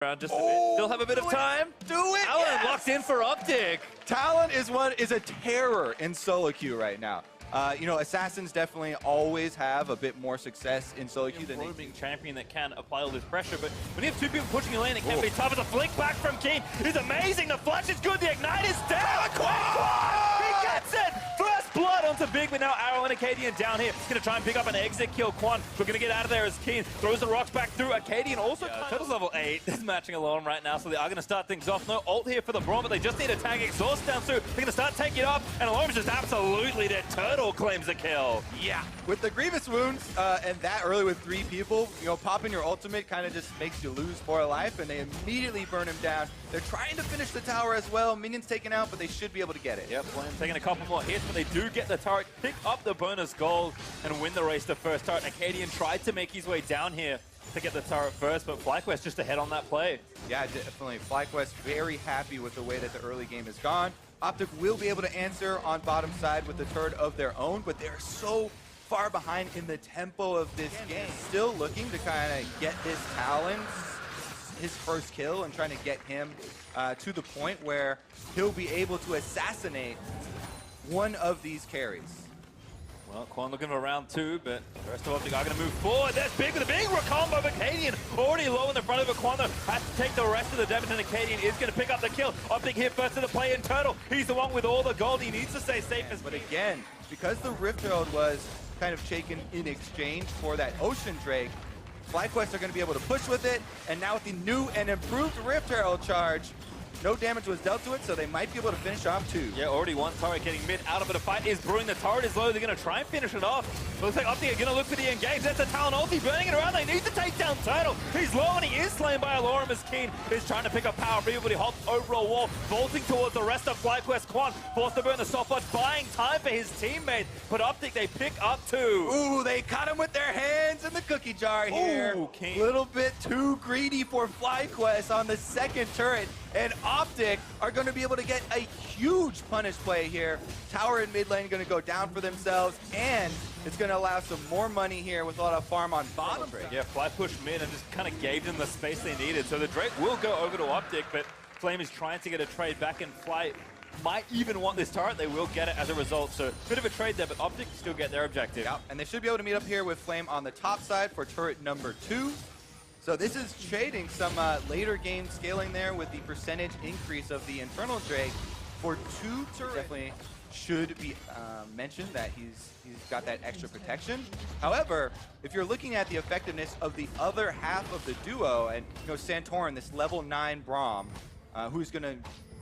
Around just a bit. Still have a bit of time. Do it! Talon Yes! locked in for Optic. Talon is a terror in solo queue right now. You know, assassins definitely always have a bit more success in solo queue than they roaming champion that can apply all this pressure, but when you have two people pushing your lane, it can be tough. As a flick back from Keen is amazing. The flash is good. The ignite is down. He gets it. First blood onto Big, but now Arrow and Acadian down here. He's gonna try and pick up an exit kill. Quan, we're gonna get out of there as Keen throws the rocks back through. Acadian also Turtle's level 8 is matching alone right now, so they are gonna start things off. No ult here for the Braum, but they just need to tag exhaust down, so they're gonna start taking it off, and Alarm's just absolutely dead. Turtle claims the kill. Yeah, with the Grievous wounds and that early with 3 people, you know, popping your ultimate kind of just makes you lose 4 life, and they immediately burn him down. They're trying to finish the tower as well. Minions taken out, but they should be able to get it. Yep, Flame taking a couple more hits, but they do get the turret, pick up the bonus gold, and win the race to first turret. Acadian tried to make his way down here to get the turret first, but FlyQuest just ahead on that play. Yeah, definitely. FlyQuest very happy with the way that the early game has gone. Optic will be able to answer on bottom side with a turret of their own, but they're so far behind in the tempo of this game. Still looking to kind of get this Talon his first kill and trying to get him to the point where he'll be able to assassinate one of these carries. Well, Quan looking for round 2, but the rest of Optic are going to move forward. That's Big with a big combo of Acadian. Already low in the front of it. Quan, though, has to take the rest of the damage, and Acadian is going to pick up the kill. Optic here first to the play in Turtle. He's the one with all the gold. He needs to stay safe. But again, because the Rift Herald was kind of taken in exchange for that Ocean Drake, FlyQuest are going to be able to push with it, and now with the new and improved Rift Herald charge, no damage was dealt to it, so they might be able to finish off 2. Yeah, already one turret getting mid out of it. A fight is brewing. The turret is low. They're going to try and finish it off. Looks like Optic are going to look for the engage. That's a Talon ulti burning it around. They need to take down Turtle. He's low and he is slain by Alorum as Keen is trying to pick up power. Everybody hops over a wall, vaulting towards the rest of FlyQuest. Quan forced to burn the stopwatch, buying time for his teammate. But Optic, they pick up 2. Ooh, they caught him with their hands in the cookie jar here. Ooh, Keen. Little bit too greedy for FlyQuest on the second turret. And Optic are going to be able to get a huge punish play here. Tower and mid lane going to go down for themselves, and it's going to allow some more money here with a lot of farm on bottom. Yeah, Fly pushed mid and just kind of gave them the space they needed. So the Drake will go over to Optic, but Flame is trying to get a trade back, and Fly might even want this turret. They will get it as a result. So bit of a trade there, but Optic still get their objective. Yep, and they should be able to meet up here with Flame on the top side for turret number 2. So this is trading some later game scaling there with the percentage increase of the Infernal Drake for 2 turrets. Definitely should be mentioned that he's got that extra protection. However, if you're looking at the effectiveness of the other half of the duo, and you know Santorin, this level 9 Braum, who's going to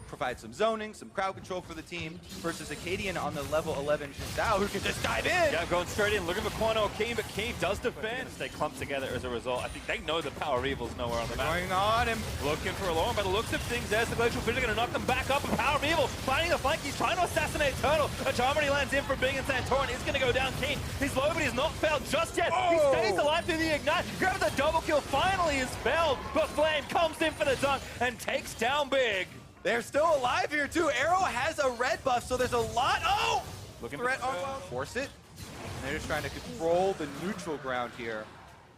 provide some zoning, some crowd control for the team, versus Acadian on the level 11 Zhao, who can just dive in. Yeah, going straight in, looking for Quano Keen, but Keen does defend. They clump together as a result. I think they know the power of Evil's nowhere on the map. Going on him. Looking for Alarm. By the looks of things, there's the Glacial Fissure going to knock them back up. And Power of Evil finding the flank. He's trying to assassinate Turtle. A charm already lands in for Big, and Santorin is going to go down Keen. He's low, but he's not failed just yet. Oh. He stays alive through the ignite. Grabs the double kill. Finally is failed, but Flame comes in for the dunk and takes down Big. They're still alive here too. Arrow has a red buff, so there's a lot. Oh! Looking threat on force it. And they're just trying to control the neutral ground here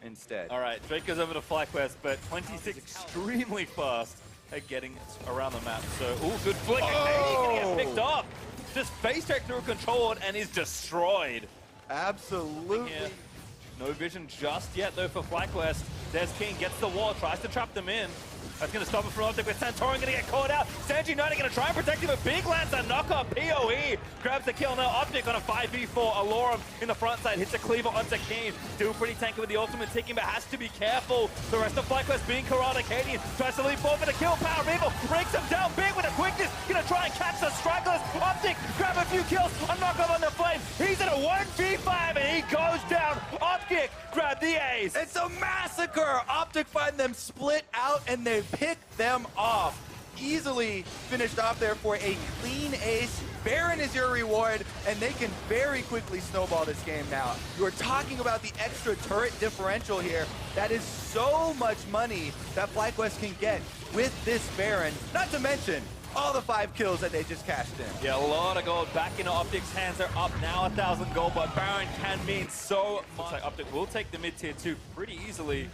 instead. All right, Drake goes over to FlyQuest, but 26 extremely fast at getting around the map. So, ooh, good flick. He's gonna get picked off. Just face check through control and is destroyed. Absolutely. Yeah. No vision just yet though for FlyQuest. There's King, gets the wall, tries to trap them in. That's going to stop it from Optic, with Santorin going to get caught out. Sanji United going to try and protect him, but Big lands a knock-up. PoE grabs the kill. Now Optic on a 5v4. Alorum in the front side hits a cleaver onto Keen. Still pretty tanky with the ultimate ticking, but has to be careful. The rest of FlyQuest being corralled. Acadian tries to leap forward for the kill. Power of Evil breaks him down. Big with a quickness. Going to try and catch the stragglers. Optic grab a few kills. A knock-up on the Flame. He's in a 1v5 and he goes down. Optic grab the ace. It's a massacre. Optic find them split out and they pick them off. Easily finished off there for a clean ace. Baron is your reward, and they can very quickly snowball this game now. You are talking about the extra turret differential here. That is so much money that FlyQuest can get with this Baron. Not to mention, all the 5 kills that they just cashed in. Yeah, a lot of gold back into Optic's hands. They're up now 1,000 gold, but Baron can mean so much. Looks like Optic will take the mid-tier 2 pretty easily.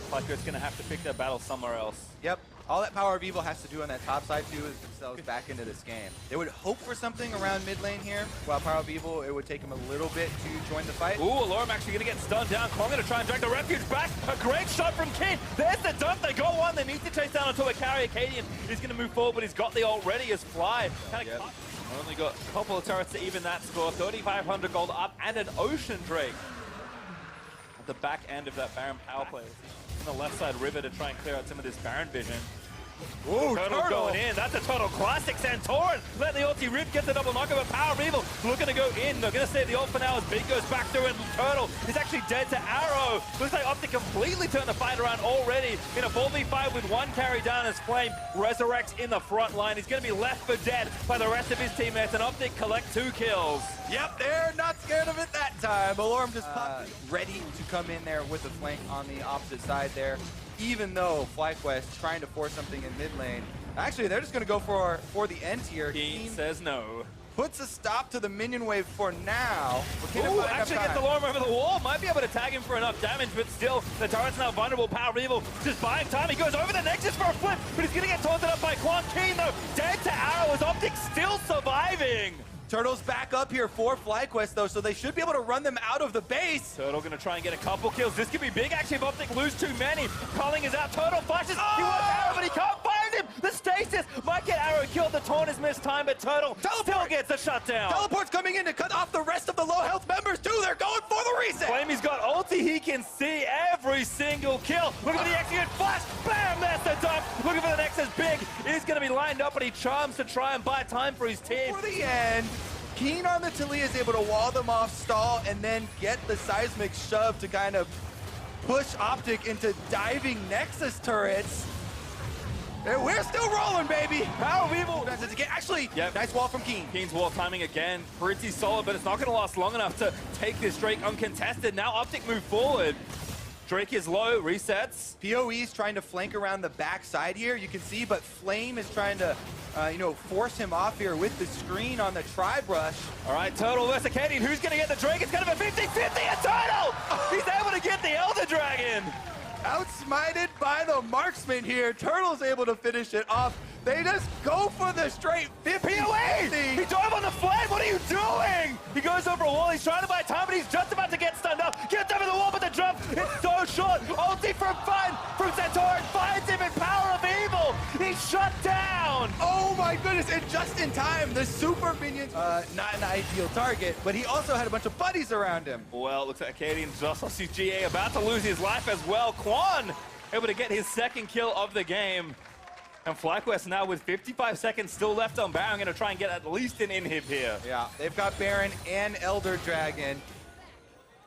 Flyco's going to have to pick their battle somewhere else. Yep. All that Power of Evil has to do on that top side, too, is themselves back into this game. They would hope for something around mid lane here, while Power of Evil, it would take them a little bit to join the fight. Ooh, Alorum actually going to get stunned down. Kwon going to try and drag the Refuge back. A great shot from King. There's the dump. They go on. They need to chase down onto a carry. Acadian is going to move forward, but he's got the ult ready as Fly. Only got a couple of turrets to even that score. 3,500 gold up and an Ocean Drake at the back end of that Baron power play. On the left side river to try and clear out some of this Baron vision. Ooh, Turtle going in. That's a total classic. Santorin let the ulti rip, get the double knockover. Power of Evil looking to go in. They're going to save the ult for now as Big goes back through, and Turtle is actually dead to Arrow. Looks like Optic completely turned the fight around already in a 4v5 with 1 carry down as Flame resurrects in the front line. He's going to be left for dead by the rest of his teammates, and Optic collect 2 kills. Yep, they're not scared of it that time. Alorum just popped ready to come in there with the flank on the opposite side there. Even though FlyQuest trying to force something in mid lane. Actually, they're just going to go for the end here. He says no. Puts a stop to the minion wave for now. Ooh, actually gets the Alorum over the wall. Might be able to tag him for enough damage, but still, the turret's now vulnerable. Power of Evil just buying time. He goes over the Nexus for a flip, but he's going to get taunted up by Kwon. Keen, though, dead to Arrow as Optic still surviving. Turtle's back up here for FlyQuest, though, so they should be able to run them out of the base. Turtle going to try and get a couple kills. This could be big, actually, if Optic lose too many. Culling is out. Turtle flashes. Oh! He wants Arrow, but he can't find him. The stasis might get Arrow killed. The taunt is missed time, but Turtle still gets a shutdown. Teleport's coming in to cut off the rest of the low health members, too. They're going for the reset. Flamey's got ulti. He can see every single kill. Look at the execute flash. Bam, that's the dump. Looking for the Nexus. Big is going to be lined up, but he charms to try and buy time for his team. For the end. Keen on the Talia is able to wall them off, stall, and then get the seismic shove to kind of push Optic into diving Nexus turrets. And we're still rolling, baby. Power of Evil. Actually, nice wall from Keen. Keen's wall timing again. Pretty solid, but it's not going to last long enough to take this Drake uncontested. Now Optic move forward. Drake is low, resets. PoE's trying to flank around the backside here, you can see, but Flame is trying to, force him off here with the screen on the Tribe Rush. All right, Turtle versus Acadian. Who's going to get the Drake? It's going to be 50-50, a Turtle! He's able to get the Elder Dragon. Outsmited by the marksman here. Turtle's able to finish it off. They just go for the straight 50. PoE! He dove on the flag. What are you doing? He goes over a wall. He's trying to buy time, but he's just about to get stunned up. Gets over the wall, but the jump is so short. Ulti from Santorin finds him in Power of Evil. He's shut down. Oh my goodness, and just in time, the super minion's not an ideal target, but he also had a bunch of buddies around him. Well, looks like Acadian just lost his GA, about to lose his life as well. Kwon able to get his 2nd kill of the game. And FlyQuest now with 55 seconds still left on Baron, going to try and get at least an inhib here. Yeah, they've got Baron and Elder Dragon.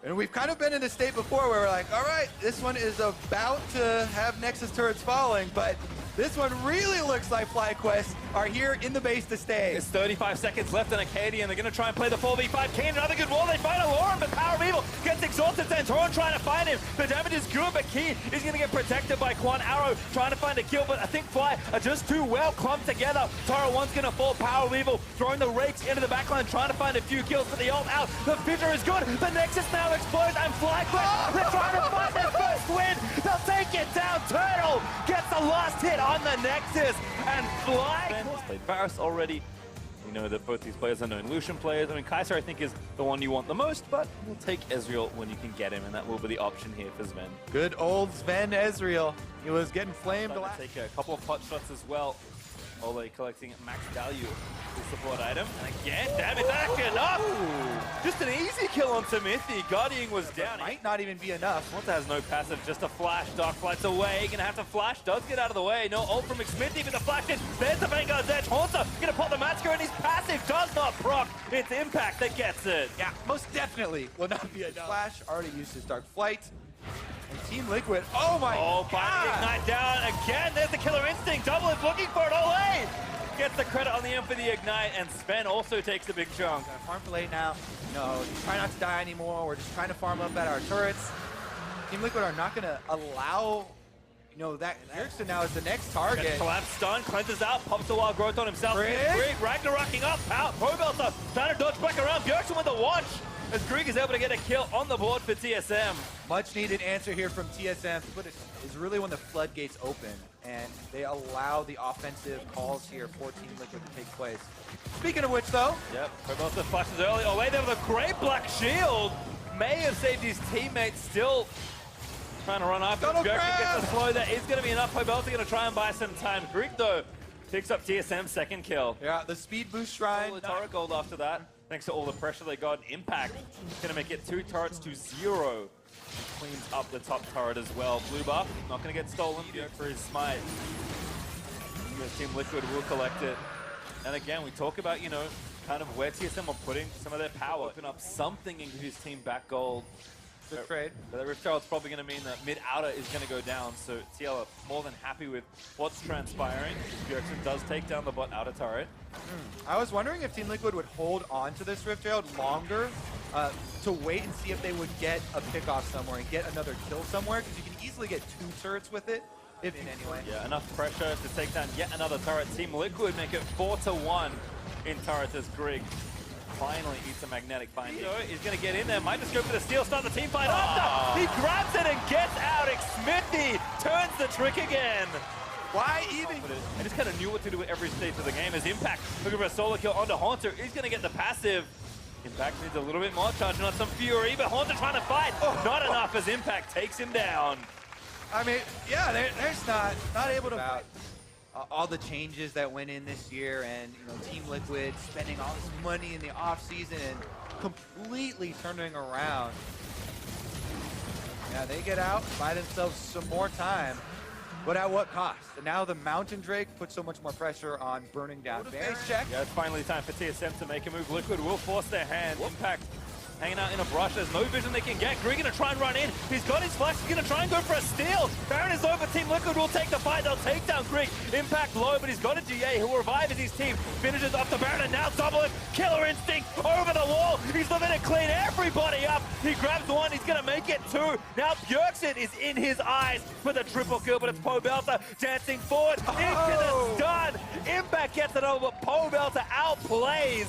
And we've kind of been in a state before where we're like, all right, this one is about to have Nexus turrets falling, but this one really looks like FlyQuest are here in the base to stay. There's 35 seconds left on Acadian. They're going to try and play the 4v5. Kane, another good wall. They find Alorum, but Power of Evil gets exhausted. Santorin trying to find him. The damage is good, but Keen is going to get protected by Kwon. Arrow trying to find a kill, but I think Fly are just too well clumped together. Tara 1's going to fall. Power of Evil throwing the rakes into the backline, trying to find a few kills, but the ult out. The fissure is good. The Nexus now explodes, and FlyQuest, they're trying to find their first win. They'll take it down. Turtle gets the last hit on the Nexus, and Fly. He's played Varus already. We know that both these players are known Lucian players. I mean, Kaiser, I think, is the one you want the most, but we'll take Ezreal when you can get him, and that will be the option here for Sven. Good old Sven Ezreal. He was getting flamed a lot. Take a couple of pot shots as well. Ole collecting max value support item. And again, damn it, that's enough! Just an easy kill on Timothy. Guardian was down. Might not even be enough. Monta has no passive, just a flash. Dark flights away. Gonna have to flash. Does get out of the way. No ult from McSmithy, but the flash is. There's the Vanguard's edge. Haunter gonna pop the Matsker, and his passive does not proc. It's Impact that gets it. Yeah, most definitely will not be enough. Flash already used his Dark Flight. And Team Liquid, oh my god! Oh, Ignite down again. There's the Killer Instinct. Double is looking for it. Ole gets the credit on the end for the Ignite, and Sven also takes a big chunk. Farm for late now. No, try not to die anymore. We're just trying to farm up at our turrets. Team Liquid are not going to allow, you know, that Erickson now is the next target. Collapse stun, cleanses out, pops a wild growth on himself. Grig. Ragnaroking up, Probelter trying to dodge back around. Bjergsen with the watch as Grig is able to get a kill on the board for TSM. Much needed answer here from TSM. But it's really when the floodgates open and they allow the offensive calls here for Team Liquid to take place. Speaking of which, though. Yep, Probelter flashes early. Oh, wait, there with a great black shield. May have saved his teammates, still trying to run after. Bjergsen gets a slow. That is going to be enough. Probelter going to try and buy some time. Grig, though, picks up TSM's second kill. Yeah, the speed boost shrine. The turret gold after that. Thanks to all the pressure they got. Impact going to make it 2 turrets to 0. Cleans up the top turret as well. Blue buff, not going to get stolen for his smite. Team Liquid will collect it. And again, we talk about, you know, kind of where TSM are putting some of their power. Open up something into his team back gold. Good trade. But that Rift Herald's probably going to mean that mid-outer is going to go down, so TL are more than happy with what's transpiring. Bjergsen does take down the bot outer turret. I was wondering if Team Liquid would hold on to this Rift Herald longer to wait and see if they would get a pick off somewhere and get another kill somewhere, because you can easily get 2 turrets with it, if in anyway. Yeah, enough pressure to take down yet another turret. Team Liquid make it 4-1 in turrets as Grig finally eats a magnetic binding. He's going to get in there, might just go for the steal, start the team fight after. He grabs it and gets out. Smithy turns the trick again. Why even? I just kind of knew what to do at every stage of the game. As Impact looking for a solo kill onto Haunter, he's going to get the passive. Impact needs a little bit more, charging on some fury, but Haunter trying to fight. Not enough as Impact takes him down. I mean, yeah, there's not able to fight. All the changes that went in this year, and you know, Team Liquid spending all this money in the off season and completely turning around. Yeah, they get out, buy themselves some more time, but at what cost? And now the Mountain Drake puts so much more pressure on burning down Baron. Check. Yeah, it's finally time for TSM to make a move. Liquid will force their hand. Impact hanging out in a brush. There's no vision they can get. Grig gonna try and run in. He's got his flash. He's gonna try and go for a steal. Baron is over. Team Liquid will take the fight. They'll take down Grig. Impact low, but he's got a GA who will revive as his team finishes off the Baron, and now double him. Killer instinct over the wall. He's looking to clean everybody up. He grabs one. He's gonna make it 2. Now Bjergsen is in his eyes for the triple kill, but it's Probelter dancing forward into the stun. Impact gets it over. Probelter outplays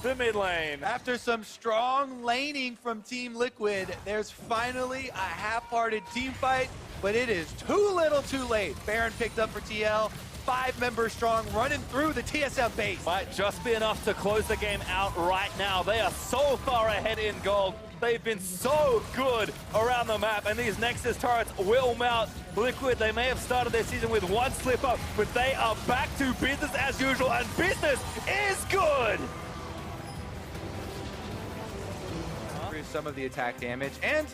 the mid lane. After some strong laning from Team Liquid, there's finally a half-hearted team fight, but it is too little too late. Baron picked up for TL, 5 members strong, running through the TSM base. Might just be enough to close the game out right now. They are so far ahead in gold. They've been so good around the map, and these Nexus turrets will mount. Liquid, they may have started their season with 1 slip-up, but they are back to business as usual, and business is good. Some of the attack damage, and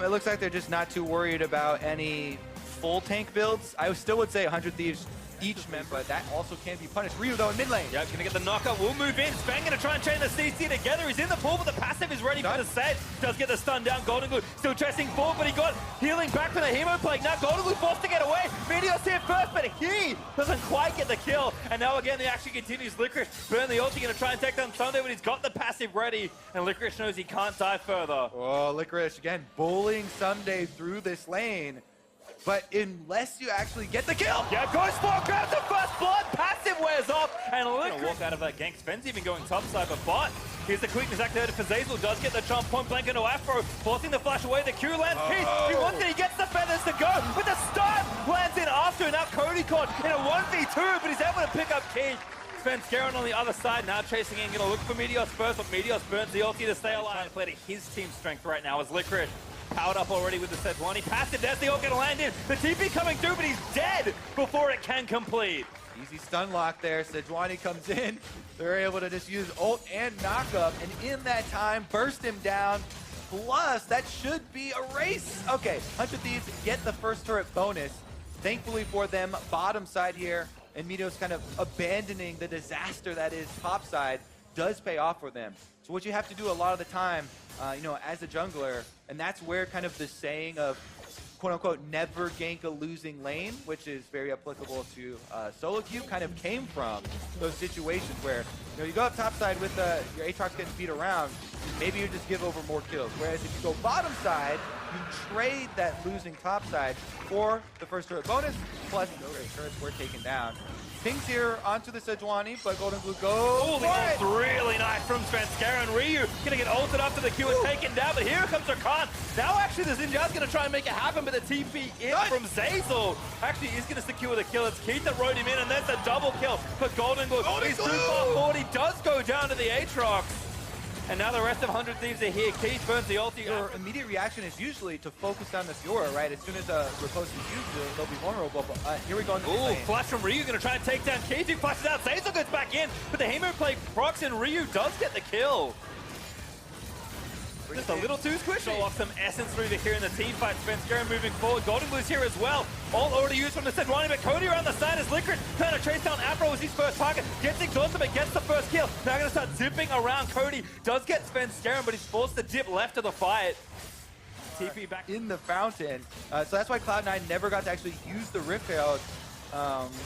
it looks like they're just not too worried about any full tank builds. I still would say 100 Thieves each member, but that also can be punished. Ryu though in mid lane. Yep, gonna get the knockup, will move in. Sven gonna try and chain the CC together. He's in the pool, but the passive is ready for the set. Does get the stun down. Golden Glue still chasing forward, but he got healing back from the Hemo Plague. Now Golden Glue forced to get away. Meteor's here first, but he doesn't quite get the kill. And now again, the action continues. Licorice burn the ulti, gonna try and take down Sunday, but he's got the passive ready, and Licorice knows he can't die further. Oh, Licorice again, bullying Sunday through this lane. But unless you actually get the kill. Yeah, Ghost Ball grabs the first blood, passive wears off, and Licorice walk out of that gank. Sven's even going topside, but bot. Here's the quickness activated for Zazel, does get the jump, point blank into Afro, forcing the flash away, the Q lands, he wants it, he gets the feathers to go, but the stun lands in after, now Cody caught in a 1v2, but he's able to pick up Keith. Sven Scaron on the other side, now chasing in, gonna look for Meteos first, but Meteos burns the ulti to stay alive. Trying to play to his team strength right now as Licorice. Powered up already with the Sejuani. Passive, there's the ult gonna land in. The TP coming through, but he's dead before it can complete. Easy stun lock there. Sejuani comes in. They're able to just use ult and knockup, and in that time, burst him down. Plus, that should be a race. Okay, 100 Thieves get the first turret bonus. Thankfully for them, bottom side here, and Meteos kind of abandoning the disaster that is top side does pay off for them. So what you have to do a lot of the time, you know, as a jungler, and that's where kind of the saying of quote-unquote never gank a losing lane, which is very applicable to solo queue, kind of came from those situations where, you know, you go up top side with your Aatrox getting beat around, maybe you just give over more kills. Whereas if you go bottom side, you trade that losing top side for the first turret bonus, plus no turrets were taken down. Pings here onto the Sejuani, but Golden Glue goes. Oh, the ult really nice from Svenskeren. Ryu gonna get ulted after the Q and taken down, but here comes Rakan. Now actually the Xinjia's gonna try and make it happen, but the TP in from Zeyzal actually is gonna secure the kill. It's Keith that rode him in, and there's a double kill for Golden Glue. He's too far forward. He does go down to the Aatrox. And now the rest of 100 Thieves are here. Keith burns the ulti. Your immediate reaction is usually to focus on the Fiora, right? As soon as a riposte is used, they'll be vulnerable. But here we go. Ooh, flash from Ryu, gonna try and take down Keith. He flashes out. Zeyzal goes back in, but the Hemo play procs, and Ryu does get the kill. Just a little too squishy. Show off some essence through the here in the team fight. Svenskeren moving forward. Golden Blue's here as well. All already used from the Sejuani, but Cody around the side is Licorice trying to chase down Afro as his first target. Gets exhausted, but gets the first kill. Now gonna start zipping around. Cody does get Svenskeren, but he's forced to dip left of the fight. TP back in the fountain. So that's why Cloud9 never got to actually use the Rift Herald,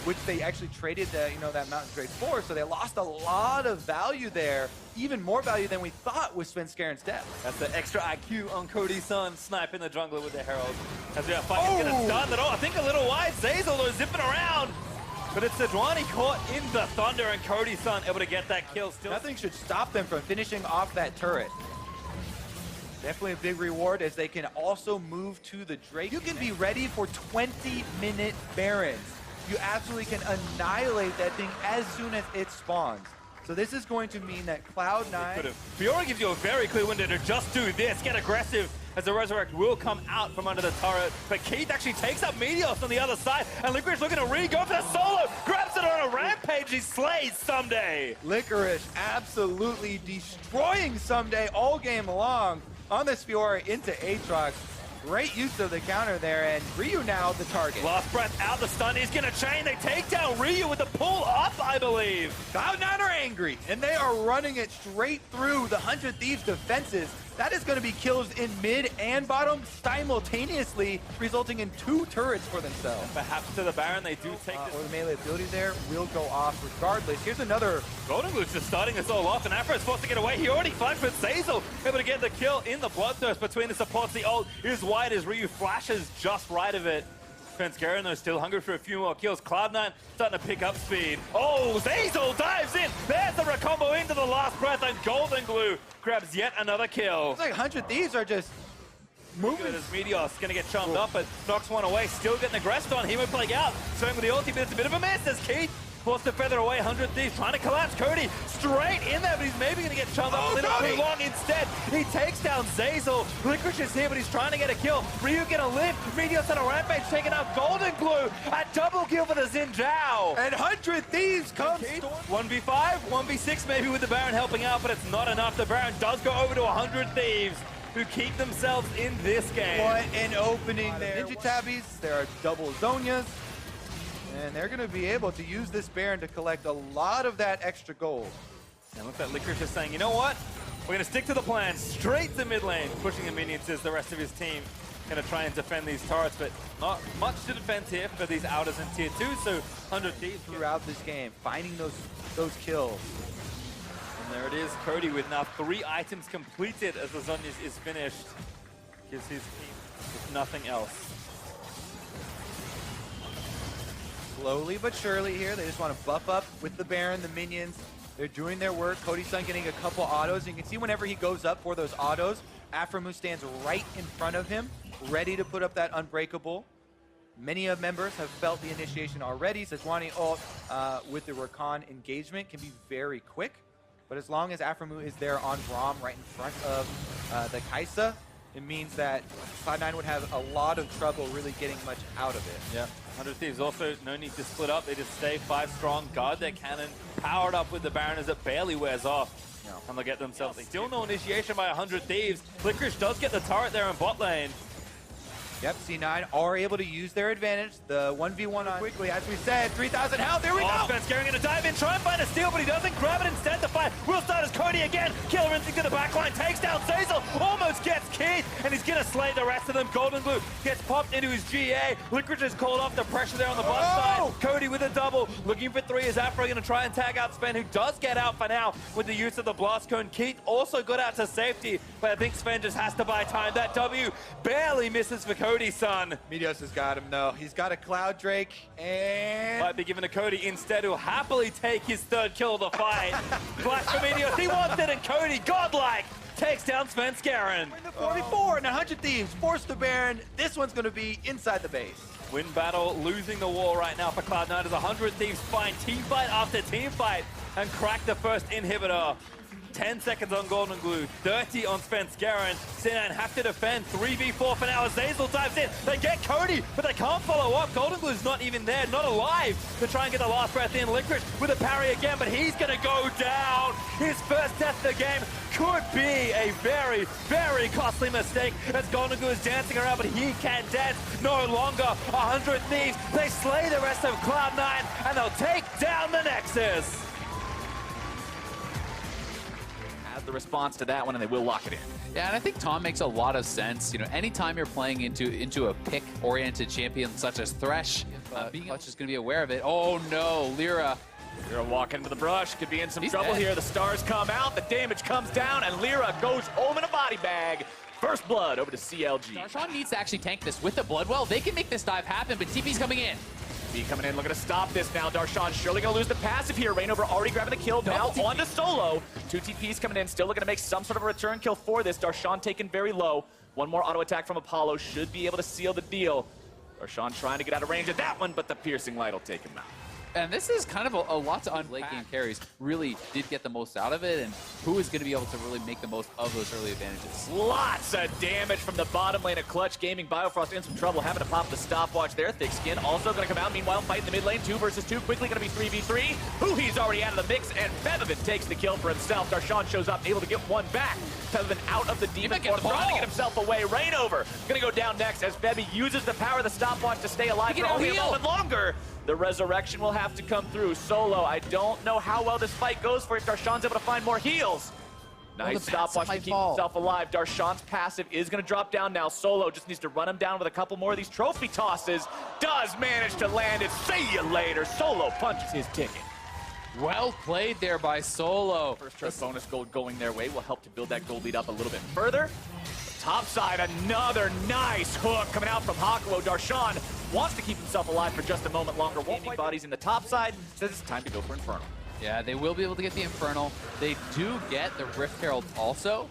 which they actually traded the, that Mountain Drake for. So they lost a lot of value there, even more value than we thought with Svenskeren's death. That's the extra IQ on Cody's son, sniping the jungler with the Herald. As we are fighting, gonna start that off. I think a little wide. Zeyzal though zipping around. But it's Sejuani caught in the thunder, and Cody's son able to get that kill still. Nothing should stop them from finishing off that turret. Definitely a big reward as they can also move to the Drake. You can be ready for 20-minute Barons. You absolutely can annihilate that thing as soon as it spawns. So this is going to mean that Cloud9... Fiora gives you a very clear window to just do this, get aggressive, as the Resurrect will come out from under the turret. But Keith actually takes up Meteos on the other side, and Licorice looking to go for the solo, grabs it on a rampage, he slays Someday. Licorice absolutely destroying Someday all game long on this Fiora into Aatrox. Great use of the counter there, and Ryu now the target. Last breath out the stun, he's gonna chain, they take down Ryu with the pull up, I believe. Cloud9 are angry, and they are running it straight through the 100 Thieves defenses. That is gonna be kills in mid and bottom simultaneously, resulting in 2 turrets for themselves. Perhaps to the Baron, they do take or the melee ability there will go off regardless. Here's another. Golden Blue's just starting this all off, and Afro's forced to get away. He already flashed with Zeyzal, able to get the kill in the Bloodthirst between the supports. The ult is wide as Ryu flashes just right of it. Svenskeren though still hungry for a few more kills. Cloud9 starting to pick up speed. Oh, Zeyzal dives in. There's the recombo into the last breath, and Golden Glue grabs yet another kill. It's like 100 Thieves are just moving. As Meteos gonna get chummed up, but knocks one away. Still getting aggressed on. Hemo playing out. Swing with the ulti, but it's a bit of a miss as Keith forced to feather away. 100 Thieves trying to collapse. Cody straight in there, but he's maybe going to get chummed up a little too long. Instead, he takes down Zeyzal. Licorice is here, but he's trying to get a kill. Ryu gonna live. Meteos on a rampage, taking out Golden Glue. A double kill for the Xin Zhao. And 100 Thieves comes. 1v5, 1v6 maybe with the Baron helping out, but it's not enough. The Baron does go over to 100 Thieves, who keep themselves in this game. What an opening there. Ninja Tabbies, there are double Zonias. And they're going to be able to use this Baron to collect a lot of that extra gold. And look at Licorice just saying, you know what? We're going to stick to the plan. Straight to mid lane. Pushing the minions is the rest of his team. Going to try and defend these turrets, but not much to defend here for these outers in tier 2. So 100 Thieves throughout this game, finding those kills. And there it is. Cody with now 3 items completed as the Zonias is finished. Gives his team with nothing else. Slowly but surely here, they just want to buff up with the Baron, the minions. They're doing their work. Cody's son getting a couple autos. You can see whenever he goes up for those autos, Aphromoo stands right in front of him, ready to put up that unbreakable. Many of members have felt the initiation already. Sejuani ult with the Rakan engagement can be very quick, but as long as Aphromoo is there on Braum right in front of the Kai'Sa, it means that Cloud9 would have a lot of trouble really getting much out of it. Yeah, 100 Thieves also no need to split up. They just stay 5 strong, guard their cannon, powered up with the Baron as it barely wears off. No. And they'll get themselves. Still no initiation by 100 Thieves. Licorice does get the turret there in bot lane. Yep, C9 are able to use their advantage. The 1v1 on quickly, as we said, 3,000 health, there we go! Svenskeren gonna dive in, try and find a steal, but he doesn't grab it instead. The fight will start as Cody again. Killer Instinct to the backline, takes down Zeyzal, almost gets Keith, and he's gonna slay the rest of them. Golden Glue gets popped into his GA. Licorice has called off the pressure there on the bot side. Cody Cody with a double, looking for 3 is Afro going to try and tag out Sven, who does get out for now with the use of the blast cone. Keith also got out to safety, but I think Sven just has to buy time. That W barely misses for Cody, son. Meteos has got him though. He's got a Cloud Drake and Might be given to Cody instead, who'll happily take his 3rd kill of the fight. Flash for Meteos, he wants it, and Cody, godlike, takes down Sven Skaran. the 44 and 100 Thieves force the Baron. This one's going to be inside the base. Win battle, losing the war right now for Cloud9 as 100 Thieves find team fight after team fight and crack the first inhibitor. 10 seconds on Golden Glue, 30 on Sven Skaran. C9 have to defend, 3v4 for now as Zazel dives in. They get Cody, but they can't follow up. Golden Glue's not even there, not alive to try and get the last breath in. Licorice with a parry again, but he's gonna go down. His first death of the game could be a very, very costly mistake as Golden Glue is dancing around, but he can't dance no longer. 100 Thieves, they slay the rest of Cloud9, and they'll take down the Nexus. The response to that one, and they will lock it in. Yeah, and I think Tom makes a lot of sense. You know, anytime you're playing into a pick-oriented champion such as Thresh, being Clutch is going to be aware of it. Oh no, Lyra. Lyra walking into the brush, could be in some trouble dead. here. The stars come out, the damage comes down, and Lyra goes home in a body bag. First blood over to CLG. Darshan needs to actually tank this with the Bloodwell. They can make this dive happen, but TP's coming in. B coming in, looking to stop this now. Darshan surely gonna lose the passive here. Rainover already grabbing the kill. Now on to Solo. 2 TPs coming in, still looking to make some sort of a return kill for this. Darshan taken very low. One more auto attack from Apollo should be able to seal the deal. Darshan trying to get out of range of that one, but the piercing light will take him out. And this is kind of a lot to unpack. Late game carries really did get the most out of it, and who is going to be able to really make the most of those early advantages? Lots of damage from the bottom lane of Clutch Gaming. Biofrost in some trouble, having to pop the stopwatch there. Thick Skin also going to come out. Meanwhile, fight in the mid lane, 2 versus 2. Quickly going to be 3v3. He's already out of the mix, and Featherman takes the kill for himself. Darshan shows up, able to get one back. Featherman out of the demon form, trying to get himself away. Rainover going to go down next as Febby uses the power of the stopwatch to stay alive for only a moment longer. The resurrection will have to come through. Solo, I don't know how well this fight goes for if Darshan's able to find more heals. Nice stopwatch to keep himself alive. Darshan's passive is going to drop down now. Solo just needs to run him down with a couple more of these trophy tosses. Does manage to land it. See you later. Solo punches his ticket. Well played there by Solo. First turret bonus gold going their way will help to build that gold lead up a little bit further. Top side, another nice hook coming out from Hakuo. Darshan wants to keep himself alive for just a moment longer. Gaming bodies in the top side, says it's time to go for Infernal. Yeah, they will be able to get the Infernal. They do get the Rift Herald also.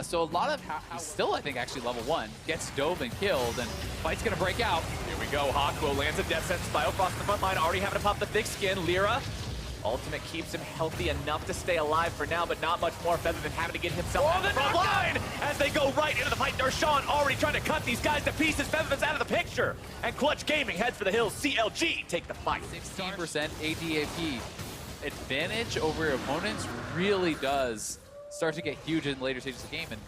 So a lot of he's still, I think, actually level 1. Gets dove and killed, and fight's gonna break out. Here we go. Hakuo lands a death sentence. Biofrost in the front line, already having to pop the thick skin. Lyra. Ultimate keeps him healthy enough to stay alive for now, but not much more feather than having to get himself out of the front line as they go right into the fight. Darshan already trying to cut these guys to pieces. Featherman's out of the picture, and Clutch Gaming heads for the hills. CLG take the fight. 16% ADAP advantage over your opponents really does start to get huge in later stages of the game, and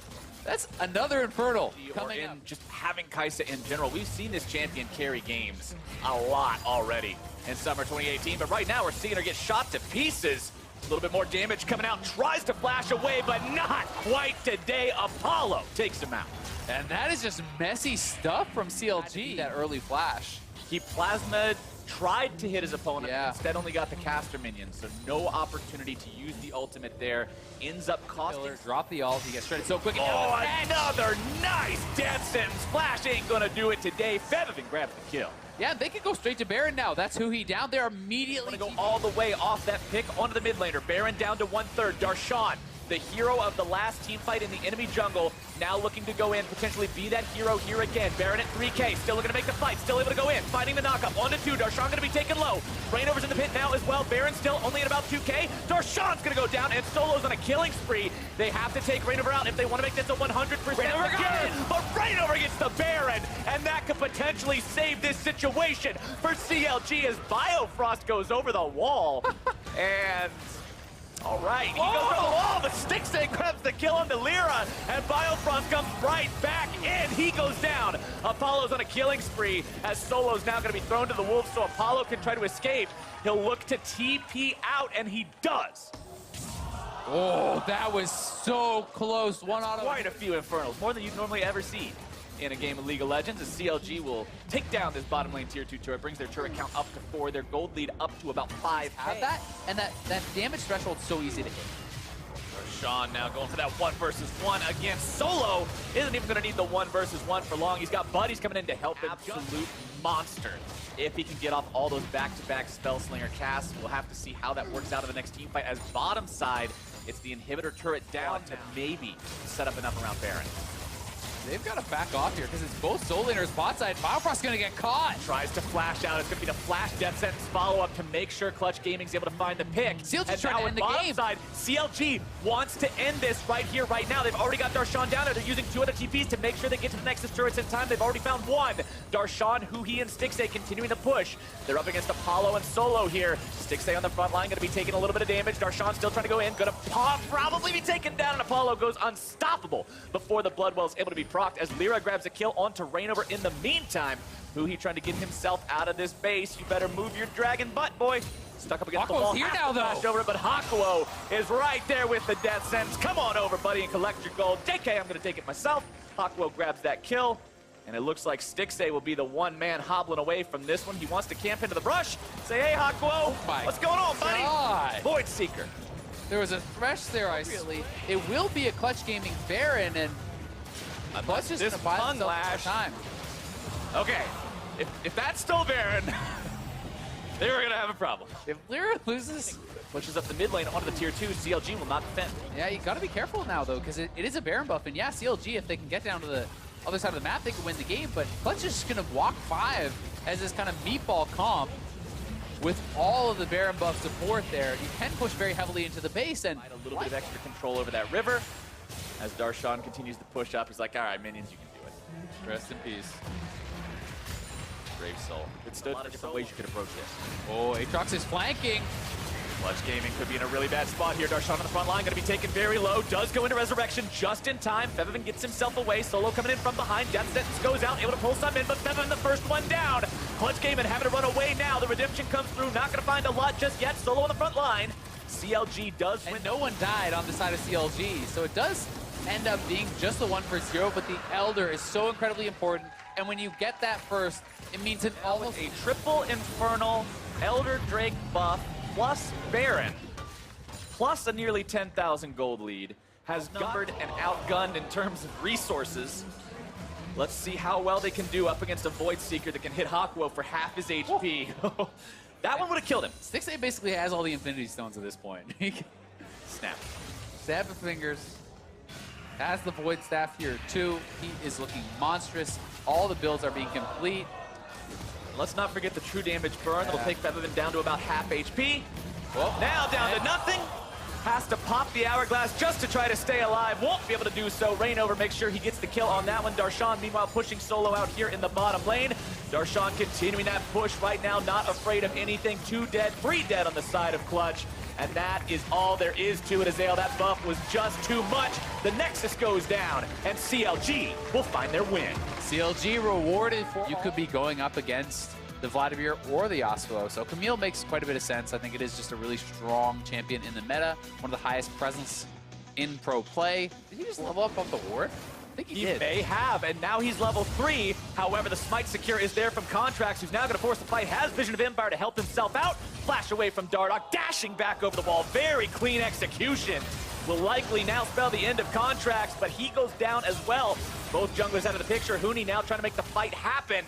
that's another Infernal coming up. Just having Kai'Sa in general, we've seen this champion carry games a lot already in summer 2018, but right now we're seeing her get shot to pieces. A little bit more damage coming out, tries to flash away, but not quite today. Apollo takes him out. And that is just messy stuff from CLG, that early flash. He plasma tried to hit his opponent, Yeah. instead only got the caster minion, so no opportunity to use the ultimate there. Ends up costing. Drop the ult, he gets shredded so quick. Oh, another nice death sentence. Flash ain't gonna do it today. Featherman grabs the kill. Yeah, they can go straight to Baron now. That's who he down there immediately. Gonna go all the way off that pick onto the mid laner. Baron down to 1/3. Darshan, the hero of the last team fight in the enemy jungle, now looking to go in, potentially be that hero here again. Baron at 3K, still looking to make the fight, still able to go in, fighting the knockup. 1-2, Darshan gonna be taken low. Rainover's in the pit now as well. Baron still only at about 2K. Darshan's gonna go down, and Solo's on a killing spree. They have to take Rainover out if they want to make this a 100% again. But Rainover gets the Baron, and that could potentially save this situation for CLG as Biofrost goes over the wall. And all right, he goes for the wall, the stick stick grabs the kill on the Lyra, and Biofrost comes right back in. He goes down. Apollo's on a killing spree as Solo's now going to be thrown to the wolves so Apollo can try to escape. He'll look to TP out, and he does. Oh, that was so close. One out of Quite a few Infernals, more than you'd normally ever see in a game of League of Legends, as CLG will take down this bottom lane tier 2 turret, brings their turret count up to 4, their gold lead up to about 5. Have that, and that damage threshold is so easy to hit. Sean now going for that 1 versus 1 against Solo. Isn't even going to need the 1 versus 1 for long. He's got buddies coming in to help him. Absolute monster. If he can get off all those back-to-back Spellslinger casts, we'll have to see how that works out in the next team fight. As bottom side, it's the inhibitor turret down to maybe set up enough around Baron. They've got to back off here because it's both soul laners bot side. Biofrost's going to get caught. Tries to flash out. It's going to be the flash death sentence follow-up to make sure Clutch Gaming's able to find the pick. CLG's trying to end the game. Side, CLG wants to end this right here, right now. They've already got Darshan down there. They're using 2 other TPs to make sure they get to the Nexus turrets in time. They've already found 1. Darshan, Huhi, and Stixxay continuing to push. They're up against Apollo and Solo here. Stixxay on the front line, going to be taking a little bit of damage. Darshan still trying to go in. Going to probably be taken down, and Apollo goes unstoppable before the Bloodwell's able to be procced as Lyra grabs a kill onto Reignover in the meantime. Huhi trying to get himself out of this base. You better move your dragon butt, boy. Stuck up against the wall. Here now, though. Over it, but Hakuo is right there with the death sentence. Come on over, buddy, and collect your gold. JK, I'm going to take it myself. Hakuo grabs that kill, and it looks like Stixxay will be the one man hobbling away from this one. He wants to camp into the brush. Say, hey, Hakuo, what's going on, buddy? God. Void Seeker. There was a thresh there, I see. It will be a Clutch Gaming Baron, and Clutch is going to buy themselves more time. Okay, if that's still Baron, they were going to have a problem. If Lyra loses... Pushes up the mid lane onto the tier 2, CLG will not defend. Yeah, you got to be careful now, though, because it is a Baron buff, and yeah, CLG, if they can get down to the other side of the map, they can win the game, but Clutch is just going to walk 5 as this kind of meatball comp with all of the Baron buff support there. You can push very heavily into the base, and a little bit of extra control over that river. As Darshan continues to push up, he's like, all right, minions, you can do it. Rest in peace. Brave Soul. It stood for different ways you could approach this. Oh, Aatrox is flanking. Clutch Gaming could be in a really bad spot here. Darshan on the front line, going to be taken very low. Does go into Resurrection just in time. Febiven gets himself away. Solo coming in from behind. Death Sentence goes out, able to pull some in, but Febiven the first one down. Clutch Gaming having to run away now. The redemption comes through. Not going to find a lot just yet. Solo on the front line. CLG does win. And no one died on the side of CLG, so it does end up being just the 1 for 0, but the Elder is so incredibly important, and when you get that first, it means an almost a triple Infernal Elder Drake buff plus Baron plus a nearly 10,000 gold lead has numbered and outgunned in terms of resources. Let's see how well they can do up against a Void Seeker that can hit Hakuo for half his HP. That one would have killed him. Stixxay basically has all the Infinity Stones at this point. Snap. Snap of fingers. Has the Void Staff here too. He is looking monstrous. All the builds are being complete. Let's not forget the true damage burn. That'll take Febiven down to about half HP. Well, now down to nothing. Has to pop the hourglass just to try to stay alive. Won't be able to do so. Reignover makes sure he gets the kill on that one. Darshan, meanwhile, pushing Solo out here in the bottom lane. Darshan continuing that push right now, not afraid of anything. 2 dead, 3 dead on the side of Clutch. And that is all there is to it, Azael. That buff was just too much. The Nexus goes down, and CLG will find their win. CLG rewarded for you could be going up against the Vladimir or the Yasuo. So Camille makes quite a bit of sense. I think it is just a really strong champion in the meta. One of the highest presence in pro play. Did he just level up off the ward? I think he did. May have, and now he's level 3. However, the Smite Secure is there from Contracts, who's now going to force the fight. Has Vision of Empire to help himself out. Flash away from Dardoch, dashing back over the wall. Very clean execution. Will likely now spell the end of Contracts, but he goes down as well. Both junglers out of the picture. Huni now trying to make the fight happen.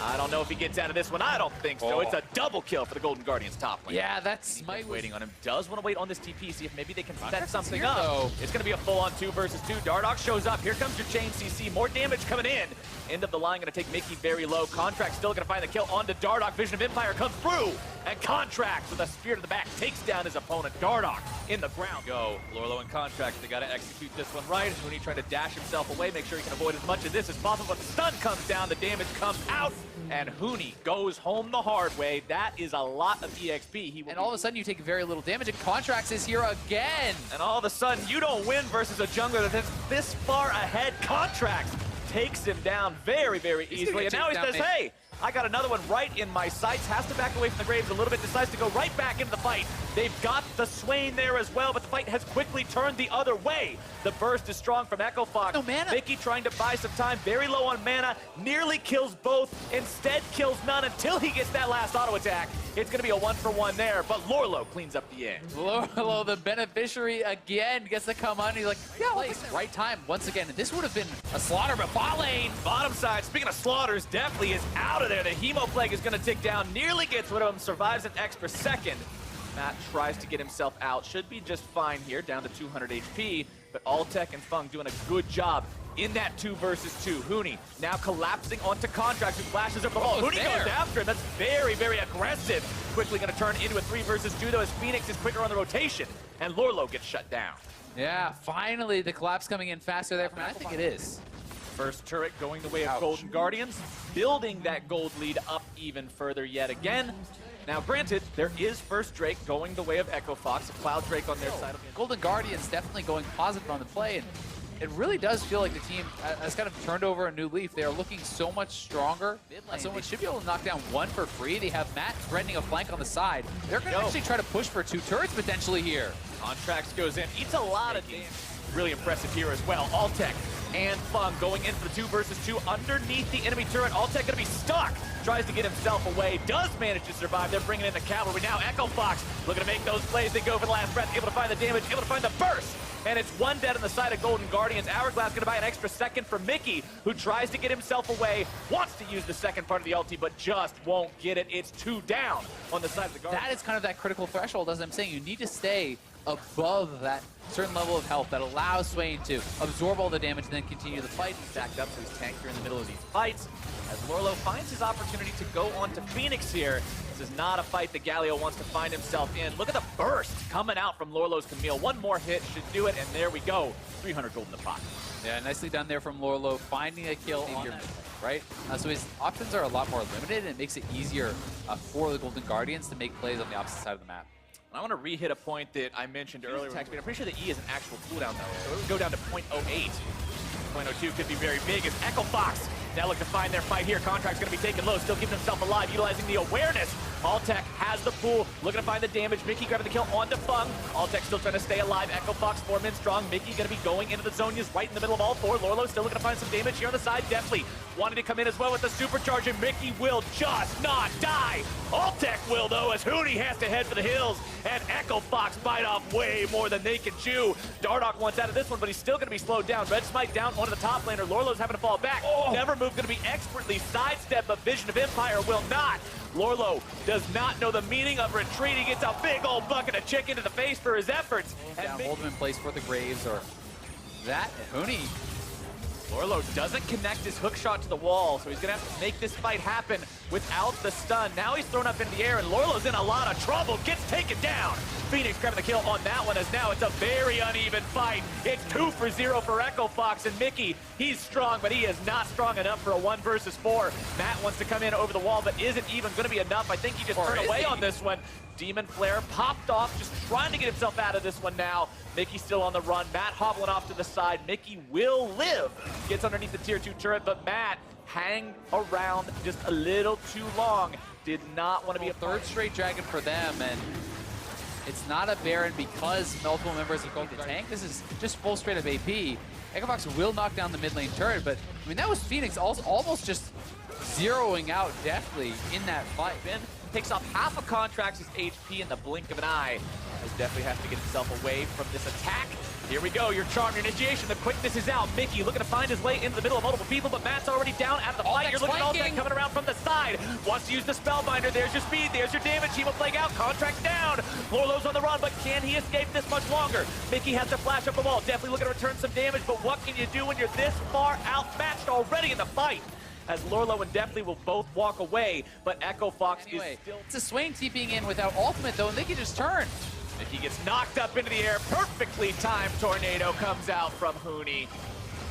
I don't know if he gets out of this one. I don't think so. It's a double kill for the Golden Guardians top lane. Yeah, that's Smite waiting on him. Does want to wait on this TP, see if maybe they can set something here, up. though. It's going to be a full-on 2 versus 2. Dardoch shows up. Here comes your chain CC. More damage coming in. End of the line going to take Mickey very low. Contract still going to find the kill onto Dardoch. Vision of Empire comes through. And Contract with a spear to the back takes down his opponent. Dardoch in the ground. Go. Lorlo and Contract, they got to execute this one right. Mooney trying to dash himself away, make sure he can avoid as much of this as possible. But the stun comes down, the damage comes out, and Huni goes home the hard way. That is a lot of EXP. And all of a sudden you take very little damage, and Contracts is here again. And all of a sudden you don't win versus a jungler that's this far ahead. Contracts takes him down very, very easily. And now he says, hey, I got another one right in my sights. Has to back away from the Graves a little bit. Decides to go right back into the fight. They've got the Swain there as well, but the fight has quickly turned the other way. The burst is strong from Echo Fox. No mana. Mickey trying to buy some time. Very low on mana. Nearly kills both. Instead kills none until he gets that last auto attack. It's going to be a 1-for-1 there, but Lorlo cleans up the end. Lorlo, the beneficiary again, gets to come on. He's like, yeah, place, right time once again. And this would have been a slaughter, but bot lane. Bottom side, speaking of slaughters, definitely is out of there. The Hemo Plague is going to tick down, nearly gets rid of him, survives an extra second. Matt tries to get himself out. Should be just fine here, down to 200 HP. But Altec and Fung doing a good job in that 2 versus 2. Huni now collapsing onto Contracts, who flashes over the wall. Huni goes after him. That's very, very aggressive. Quickly going to turn into a 3 versus 2, though, as Phoenix is quicker on the rotation. And Lorlo gets shut down. Yeah, finally the collapse coming in faster there from I think it is. First turret going the way of Ouch. Golden Guardians, building that gold lead up even further yet again. Now, granted, there is first Drake going the way of Echo Fox, a Cloud Drake on their side. Golden Guardians definitely going positive on the play, and it really does feel like the team has kind of turned over a new leaf. They are looking so much stronger. Someone should be able to knock down 1 for free. They have Matt threatening a flank on the side. They're going to actually try to push for 2 turrets potentially here. Contracts goes in, eats a lot of damage. Really impressive here as well. Altec and Fung going in for the 2 versus 2 underneath the enemy turret. Altec going to be stuck. Tries to get himself away. Does manage to survive. They're bringing in the cavalry now. Echo Fox looking to make those plays. They go for the last breath. Able to find the damage. Able to find the burst. And it's 1 dead on the side of Golden Guardians. Hourglass going to buy an extra second for Mickey, who tries to get himself away. Wants to use the second part of the ulti, but just won't get it. It's 2 down on the side of the Guardians. That is kind of that critical threshold, as I'm saying. You need to stay above that certain level of health that allows Swain to absorb all the damage and then continue the fight. He's stacked up, so he's tanked here in the middle of these fights. As Lorlo finds his opportunity to go on to Phoenix here. This is not a fight that Galio wants to find himself in. Look at the burst coming out from Lorlo's Camille. 1 more hit should do it, and there we go. 300 gold in the pot. Yeah, nicely done there from Lorlo, finding a kill on that, right? So his options are a lot more limited, and it makes it easier for the Golden Guardians to make plays on the opposite side of the map. I want to re-hit a point that I mentioned earlier. I'm pretty sure the E is an actual cooldown, though, so it would go down to 0.08. 0.02 could be very big as Echo Fox now look to find their fight here. Contract's going to be taken low, still keeping himself alive, utilizing the awareness. Altec has the pool, looking to find the damage. Mickey grabbing the kill onto Fung. Altec still trying to stay alive. Echo Fox 4 men strong. Mickey going to be going into the Zonias right in the middle of all 4. Lorlo still looking to find some damage here on the side. Definitely wanting to come in as well with the supercharge, and Mickey will just not die. Altec will, though, as Huni has to head for the hills, and Echo Fox bite off way more than they can chew. Dardoch wants out of this one, but he's still going to be slowed down. Red Smite down onto the top laner. Lorlo's having to fall back. Never move going to be expertly sidestep, but Vision of Empire will not. Lorlo does not know the meaning of retreat. He gets a big old bucket of chicken to the face for his efforts. Hold him in place for the Graves or that. Huni. Lorlo doesn't connect his hook shot to the wall, so he's going to have to make this fight happen without the stun. Now he's thrown up into the air, and Lorlo's in a lot of trouble. Gets taken down. Phoenix grabbing the kill on that one, as now it's a very uneven fight. It's 2 for 0 for Echo Fox, and Mickey, he's strong, but he is not strong enough for a 1 versus 4. Matt wants to come in over the wall, but isn't even going to be enough. I think he just turned away on this one. Demon Flare popped off, just trying to get himself out of this one now. Mickey still on the run. Matt hobbling off to the side. Mickey will live. Gets underneath the tier 2 turret, but Matt hang around just a little too long. Did not want to be a 3rd straight dragon for them, and it's not a Baron because multiple members are going to tank. This is just full straight up AP. Echo Fox will knock down the mid lane turret, but I mean, that was Phoenix almost just zeroing out deftly in that fight. Ben takes off half of Contracts' HP in the blink of an eye. As definitely has to get himself away from this attack. Here we go, your charm, your initiation, the quickness is out. Mickey looking to find his way into the middle of multiple people, but Matt's already down out of the fight. You're looking at Altec coming around from the side. Wants to use the Spellbinder. There's your speed, there's your damage. Hemo Plague out, Contract's down. Lorlo's on the run, but can he escape this much longer? Mickey has to flash up the wall. Definitely looking to return some damage, but what can you do when you're this far outmatched already in the fight? As Lorlo and Deftly will both walk away, but Echo Fox is still... It's a Swain TPing in without ultimate, though, and they can just turn. Mickey gets knocked up into the air. Perfectly timed tornado comes out from Huni.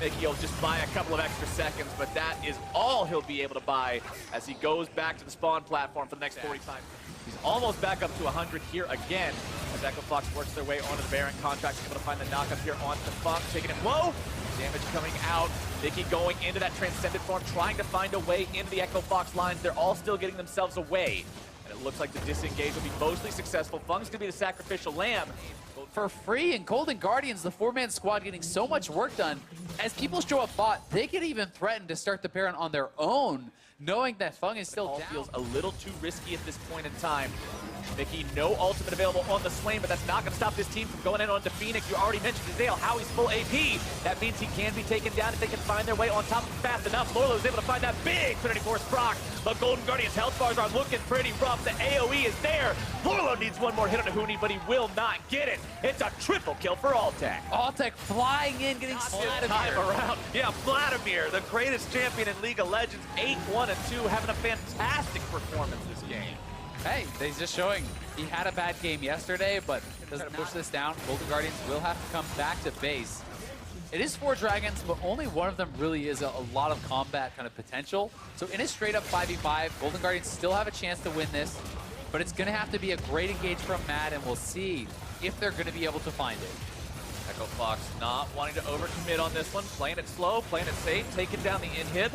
Mickey will just buy a couple of extra seconds, but that is all he'll be able to buy as he goes back to the spawn platform for the next 45. He's almost back up to 100 here again as Echo Fox works their way onto the Baron. Contract's able to find the knock up here onto Funk, taking it low. Damage coming out. Mickey going into that Transcendent form, trying to find a way into the Echo Fox lines. They're all still getting themselves away. And it looks like the disengage will be mostly successful. Fung's gonna be the sacrificial lamb. For free, and Golden Guardians, the 4-man squad, getting so much work done. As people show up bot, they could even threaten to start the Baron on their own, knowing that Fung is still down. Feels a little too risky at this point in time. Mickey, no ultimate available on the Swain, but that's not going to stop this team from going in onto Phoenix. You already mentioned to Dale how he's full AP. That means he can be taken down if they can find their way on top of him fast enough. Lorlo is able to find that big Trinity Force proc, but Golden Guardian's health bars are looking pretty rough. The AoE is there. Lorlo needs one more hit on the Huni, but he will not get it. It's a triple kill for Altec. Altec flying in, getting Time Vladimir. around. Yeah, Vladimir, the greatest champion in League of Legends, 8-1-2, having a fantastic performance this game. Hey, he's just showing he had a bad game yesterday, but doesn't push this down. Golden Guardians will have to come back to base. It is 4 dragons, but only one of them really is a lot of combat kind of potential. So in a straight up 5v5, Golden Guardians still have a chance to win this, but it's gonna have to be a great engage from Matt, and we'll see if they're gonna be able to find it. Echo Fox not wanting to overcommit on this one, playing it slow, playing it safe, taking down the inhib.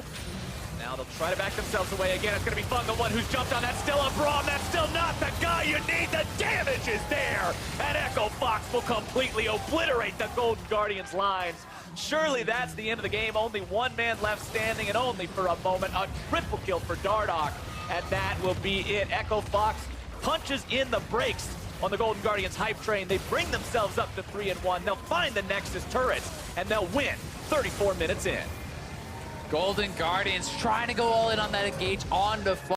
Now they'll try to back themselves away again. It's going to be Fung, the one who's jumped on. That's still a Braum. That's still not the guy you need. The damage is there. And Echo Fox will completely obliterate the Golden Guardians lines. Surely that's the end of the game. Only one man left standing, and only for a moment. A triple kill for Dardoch. And that will be it. Echo Fox punches in the brakes on the Golden Guardians hype train. They bring themselves up to 3-1. They'll find the Nexus turrets, and they'll win 34 minutes in. Golden Guardians trying to go all in on that engage on the